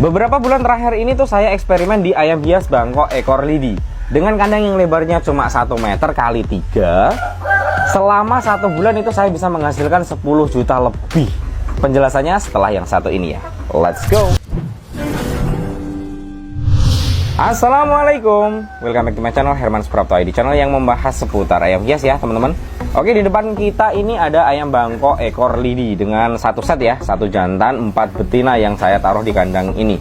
Beberapa bulan terakhir ini tuh saya eksperimen di ayam hias Bangkok ekor lidi dengan kandang yang lebarnya cuma 1 meter kali 3. Selama 1 bulan itu saya bisa menghasilkan 10 juta lebih. Penjelasannya setelah yang satu ini ya. Let's go. Assalamualaikum, welcome back to my channel Herman Suprapto ID, channel yang membahas seputar ayam hias ya teman-teman. Oke, di depan kita ini ada ayam Bangkok ekor lidi dengan satu set ya, 1 jantan 4 betina yang saya taruh di kandang ini.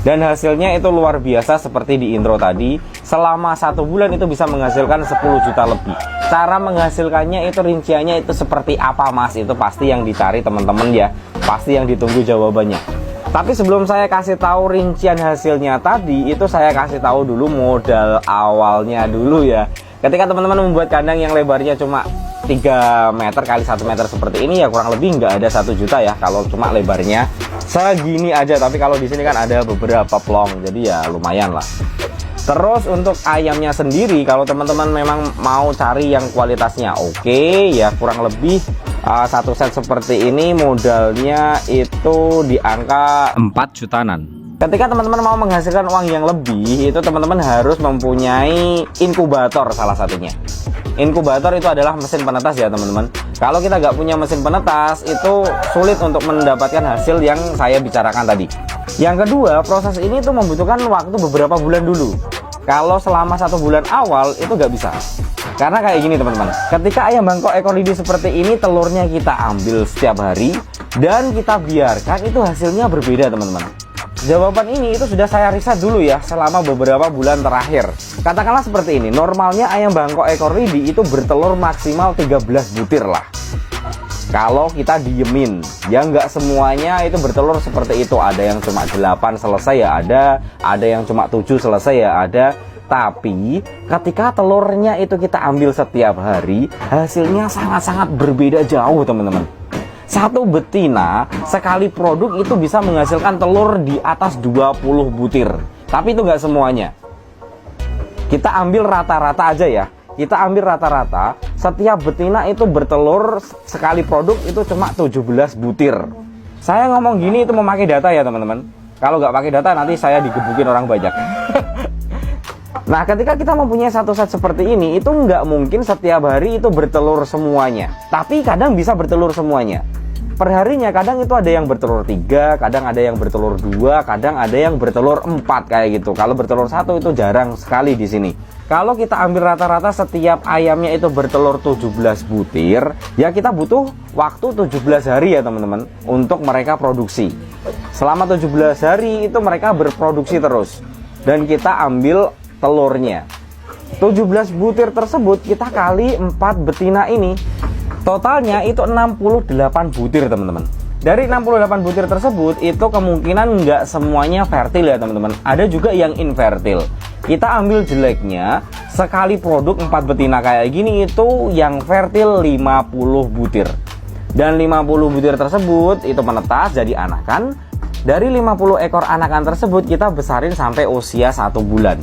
Dan hasilnya itu luar biasa seperti di intro tadi. Selama 1 bulan itu bisa menghasilkan 10 juta lebih. Cara menghasilkannya itu rinciannya itu seperti apa mas? Itu pasti yang dicari teman-teman ya, pasti yang ditunggu jawabannya. Tapi sebelum saya kasih tahu rincian hasilnya tadi, itu saya kasih tahu dulu modal awalnya dulu ya. Ketika teman-teman membuat kandang yang lebarnya cuma 3 meter kali 1 meter seperti ini ya, kurang lebih nggak ada 1 juta ya kalau cuma lebarnya segini aja. Tapi kalau di sini kan ada beberapa plong, jadi ya lumayan lah. Terus untuk ayamnya sendiri, kalau teman-teman memang mau cari yang kualitasnya oke, ya kurang lebih satu set seperti ini modalnya itu di angka 4 jutaan. Ketika teman-teman mau menghasilkan uang yang lebih, itu teman-teman harus mempunyai inkubator salah satunya. Inkubator itu adalah mesin penetas ya teman-teman. Kalau kita nggak punya mesin penetas, itu sulit untuk mendapatkan hasil yang saya bicarakan tadi. Yang kedua, proses ini tuh membutuhkan waktu beberapa bulan dulu. Kalau selama 1 bulan awal itu nggak bisa. Karena kayak gini teman-teman, ketika ayam Bangkok ekor lidi seperti ini, telurnya kita ambil setiap hari dan kita biarkan, itu hasilnya berbeda teman-teman. Jawaban ini itu sudah saya riset dulu ya selama beberapa bulan terakhir. Katakanlah seperti ini, normalnya ayam Bangkok ekor lidi itu bertelur maksimal 13 butir lah. Kalau kita diemin, ya nggak semuanya itu bertelur seperti itu. Ada yang cuma 8 selesai ya ada yang cuma 7 selesai ya ada. Tapi ketika telurnya itu kita ambil setiap hari, hasilnya sangat-sangat berbeda jauh teman-teman. Satu betina sekali produk itu bisa menghasilkan telur di atas 20 butir. Tapi itu nggak semuanya. Kita ambil rata-rata aja ya. Kita ambil rata-rata, setiap betina itu bertelur sekali produk itu cuma 17 butir. Saya ngomong gini itu memakai data ya teman-teman. Kalau nggak pakai data nanti saya digebukin orang banyak. Nah, ketika kita mempunyai satu set seperti ini, itu nggak mungkin setiap hari itu bertelur semuanya. Tapi kadang bisa bertelur semuanya. Perharinya kadang itu ada yang bertelur 3, kadang ada yang bertelur 2, kadang ada yang bertelur 4 kayak gitu. Kalau bertelur 1 itu jarang sekali di sini. Kalau kita ambil rata-rata setiap ayamnya itu bertelur 17 butir, ya kita butuh waktu 17 hari ya teman-teman untuk mereka produksi. Selama 17 hari itu mereka berproduksi terus. Dan kita ambil telurnya 17 butir tersebut kita kali 4 betina ini, totalnya itu 68 butir teman-teman. Dari 68 butir tersebut itu kemungkinan nggak semuanya fertil ya teman-teman, ada juga yang infertil. Kita ambil jeleknya, sekali produk 4 betina kayak gini itu yang fertil 50 butir. Dan 50 butir tersebut itu menetas jadi anakan. Dari 50 ekor anakan tersebut kita besarin sampai usia 1 bulan.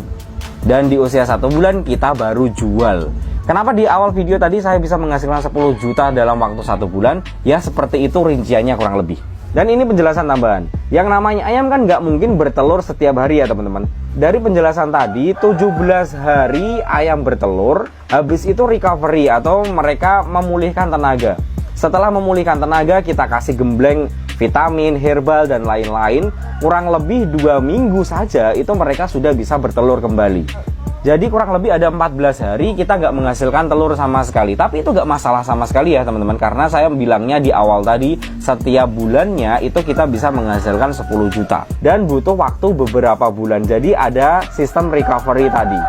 Dan di usia 1 bulan kita baru jual. Kenapa di awal video tadi saya bisa menghasilkan 10 juta dalam waktu 1 bulan? Ya seperti itu rinciannya kurang lebih. Dan ini penjelasan tambahan. Yang namanya ayam kan nggak mungkin bertelur setiap hari ya teman-teman. Dari penjelasan tadi 17 hari ayam bertelur, habis itu recovery atau mereka memulihkan tenaga. Setelah memulihkan tenaga kita kasih gembleng, vitamin, herbal dan lain-lain. Kurang lebih 2 minggu saja itu mereka sudah bisa bertelur kembali. Jadi kurang lebih ada 14 hari kita nggak menghasilkan telur sama sekali. Tapi itu nggak masalah sama sekali ya teman-teman, karena saya bilangnya di awal tadi setiap bulannya itu kita bisa menghasilkan 10 juta dan butuh waktu beberapa bulan. Jadi ada sistem recovery tadi.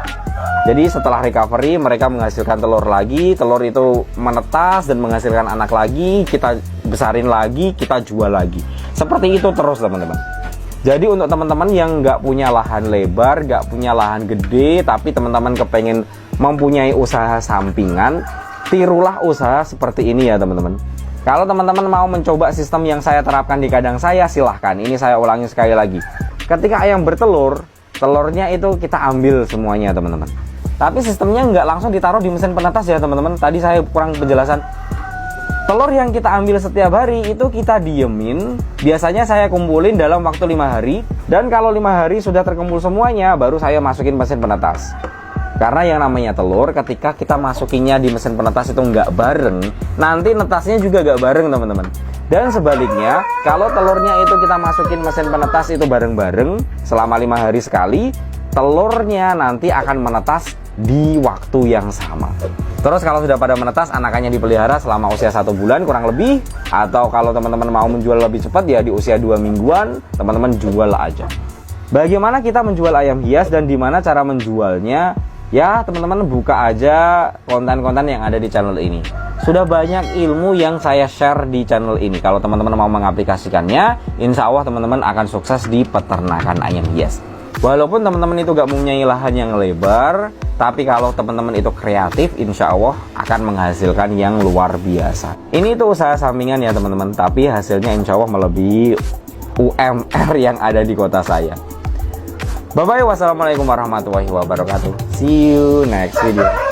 Jadi setelah recovery mereka menghasilkan telur lagi, telur itu menetas dan menghasilkan anak lagi, kita besarin lagi, kita jual lagi. Seperti itu terus teman-teman. Jadi untuk teman-teman yang nggak punya lahan lebar, nggak punya lahan gede, tapi teman-teman kepengen mempunyai usaha sampingan, tirulah usaha seperti ini ya teman-teman. Kalau teman-teman mau mencoba sistem yang saya terapkan di kandang saya, silahkan. Ini saya ulangi sekali lagi. Ketika ayam bertelur, telurnya itu kita ambil semuanya teman-teman. Tapi sistemnya nggak langsung ditaruh di mesin penetas ya teman-teman. Tadi saya kurang penjelasan. Telur yang kita ambil setiap hari itu kita diemin. Biasanya saya kumpulin dalam waktu 5 hari. Dan kalau 5 hari sudah terkumpul semuanya, baru saya masukin mesin penetas. Karena yang namanya telur, ketika kita masukinnya di mesin penetas itu nggak bareng, nanti netasnya juga nggak bareng teman-teman. Dan sebaliknya, kalau telurnya itu kita masukin mesin penetas itu bareng-bareng selama 5 hari sekali, telurnya nanti akan menetas di waktu yang sama. Terus kalau sudah pada menetas, anakannya dipelihara selama usia 1 bulan kurang lebih. Atau kalau teman-teman mau menjual lebih cepat ya di usia 2 mingguan, teman-teman jual aja. Bagaimana kita menjual ayam hias dan dimana cara menjualnya? Ya teman-teman buka aja konten-konten yang ada di channel ini. Sudah banyak ilmu yang saya share di channel ini. Kalau teman-teman mau mengaplikasikannya, insya Allah teman-teman akan sukses di peternakan ayam hias. Walaupun teman-teman itu gak mempunyai lahan yang lebar, tapi kalau teman-teman itu kreatif, insya Allah akan menghasilkan yang luar biasa. Ini tuh usaha sampingan ya teman-teman, tapi hasilnya insya Allah melebihi UMR yang ada di kota saya. Bye-bye, wassalamualaikum warahmatullahi wabarakatuh. See you next video.